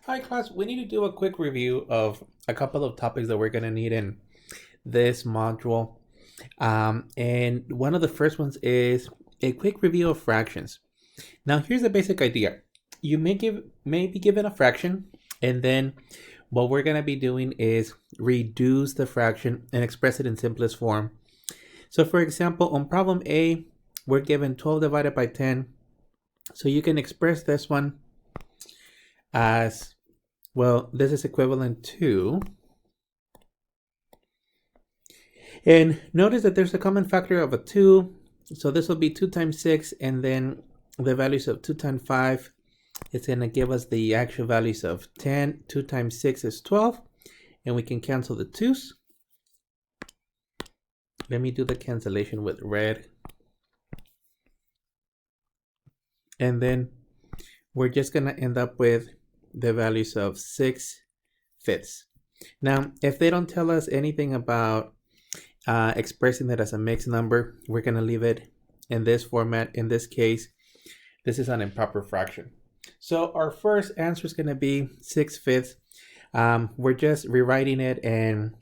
Hi class, we need to do a quick review of a couple of topics that we're going to need in this module. And one of the first ones is a quick review of fractions. Now here's the basic idea. You may be given a fraction, and then what we're going to be doing is reduce the fraction and express it in simplest form. So for example, on problem A, we're given 12 divided by 10. So you can express this one as, well, this is equivalent to, and notice that there's a common factor of a 2. So this will be 2 times 6, and then the values of 2 times 5, it's going to give us the actual values of 10. 2 times 6 is 12, and we can cancel the 2's. Let me do the cancellation with red. And then we're just going to end up with the values of 6/5. Now, if they don't tell us anything about expressing it as a mixed number, we're going to leave it in this format. In this case, this is an improper fraction. So our first answer is going to be 6/5. We're just rewriting it and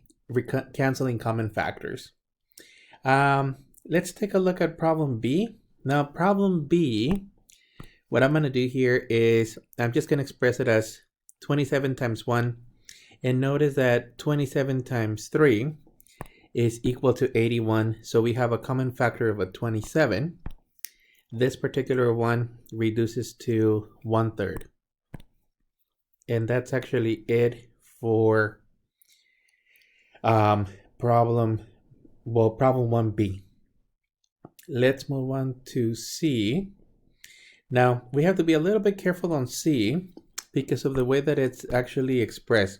canceling common factors. Let's take a look at problem B. Now, problem B, what I'm going to do here is I'm just going to express it as 27 times 1. And notice that 27 times 3 is equal to 81. So we have a common factor of a 27. This particular one reduces to 1/3. And that's actually it for problem 1B. Let's move on to C. Now, we have to be a little bit careful on C because of the way that it's actually expressed.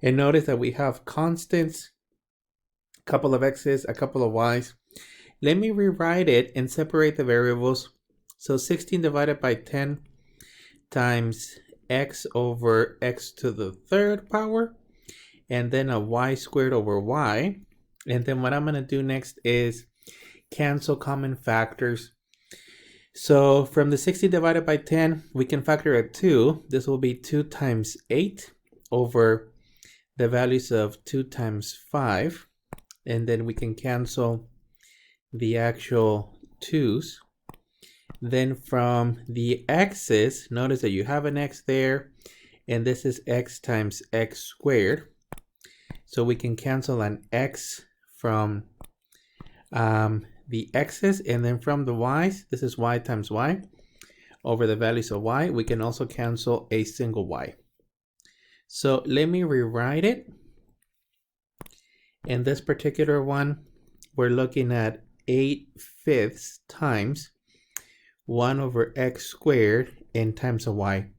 And notice that we have constants, a couple of x's, a couple of y's. Let me rewrite it and separate the variables. So 16 divided by 10 times x over x to the third power, and then a y squared over y. And then what I'm going to do next is cancel common factors. So from the 60 divided by 10, we can factor a 2. This will be 2 times 8 over the values of 2 times 5. And then we can cancel the actual 2's. Then from the x's, notice that you have an x there, and this is x times x squared. So we can cancel an x from the x's, and then from the y's, this is y times y over the values of y. We can also cancel a single y. So let me rewrite it. In this particular one, we're looking at 8/5 times 1 over x squared and times a y.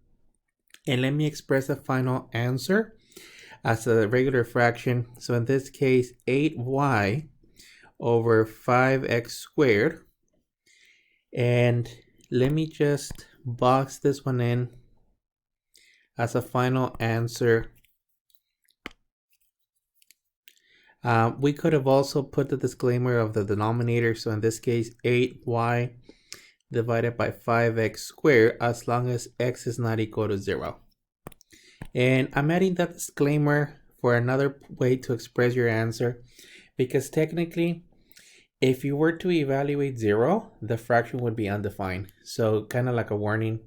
And let me express the final answer as a regular fraction. So in this case, 8y over 5x squared. And let me just box this one in as a final answer. We could have also put the disclaimer of the denominator. So in this case, 8y divided by 5x squared, as long as x is not equal to 0. And I'm adding that disclaimer for another way to express your answer, because technically, if you were to evaluate 0, the fraction would be undefined. So kind of like a warning.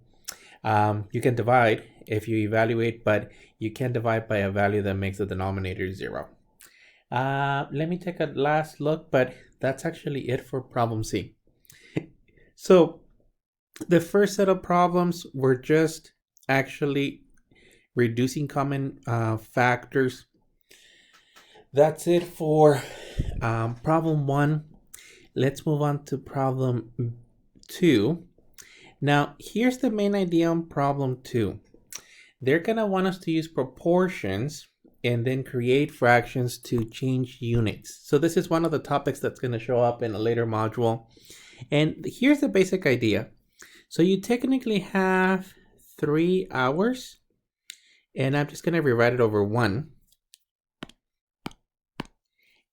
You can divide if you evaluate, but you can't divide by a value that makes the denominator 0. Let me take a last look, but that's actually it for problem C. So the first set of problems were just actually reducing common factors. That's it for problem 1. Let's move on to problem 2. Now, here's the main idea on problem 2. They're going to want us to use proportions and then create fractions to change units. So this is one of the topics that's going to show up in a later module. And here's the basic idea. So you technically have 3 hours, and I'm just going to rewrite it over 1.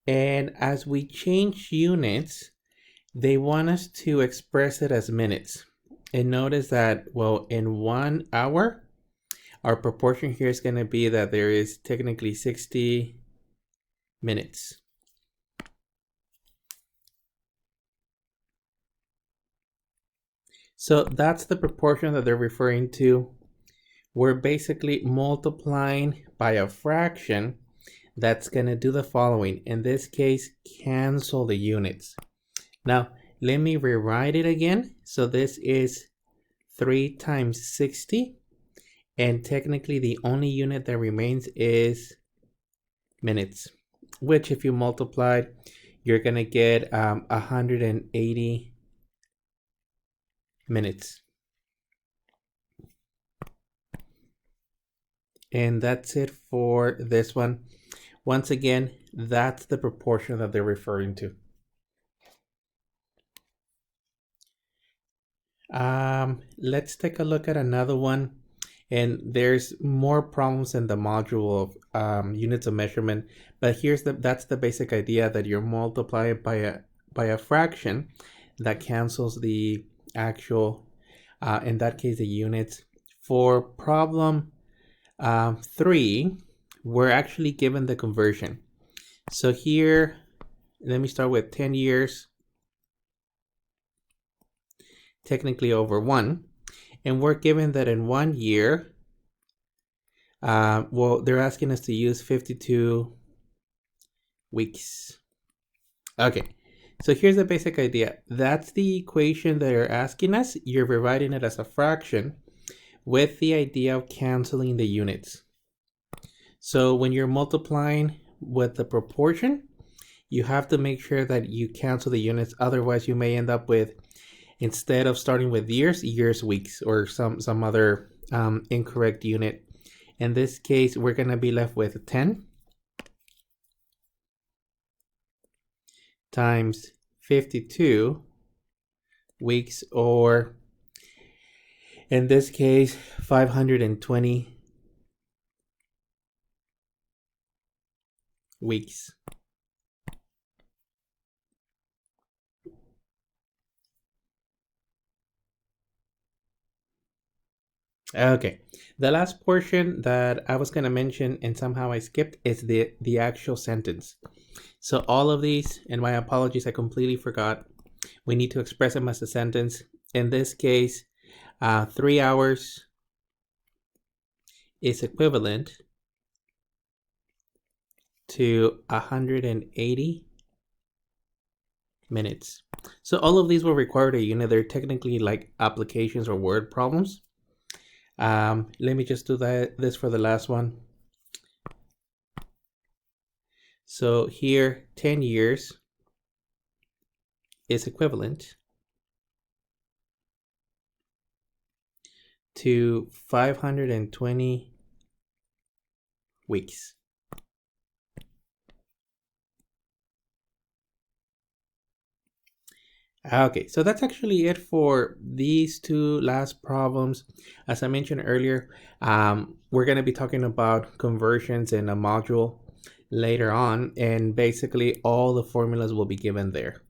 And as we change units, they want us to express it as minutes. And notice that, well, in 1 hour, Our proportion here is going to be that there is technically 60 minutes. So that's the proportion that they're referring to. We're basically multiplying by a fraction that's going to do the following. In this case, cancel the units. Now, let me rewrite it again. So this is 3 times 60. And technically, the only unit that remains is minutes, which if you multiply, you're going to get 180 minutes. And that's it for this one. Once again, that's the proportion that they're referring to. Let's take a look at another one. And there's more problems in the module of units of measurement, but that's the basic idea, that you're multiplying by a fraction that cancels the actual, in that case, the units. For problem 3, we're actually given the conversion. So here, let me start with 10 years, technically over 1. And we're given that in 1 year, well, they're asking us to use 52 weeks. Okay, so here's the basic idea. That's the equation that they're asking us. You're rewriting it as a fraction with the idea of canceling the units. So when you're multiplying with the proportion, you have to make sure that you cancel the units. Otherwise, you may end up with, instead of starting with years, weeks, or some other incorrect unit. In this case, we're going to be left with 10 times 52 weeks, or in this case, 520 weeks. Okay, the last portion that I was going to mention and somehow I skipped is the actual sentence. So all of these, and my apologies, I completely forgot, we need to express them as a sentence. In this case, 3 hours is equivalent to 180 minutes. So all of these will require a unit. They're technically like applications or word problems. Let me just do this for the last one. So here, 10 years is equivalent to 520 weeks. Okay, so that's actually it for these 2 last problems. As I mentioned earlier, we're going to be talking about conversions in a module later on, and basically all the formulas will be given there.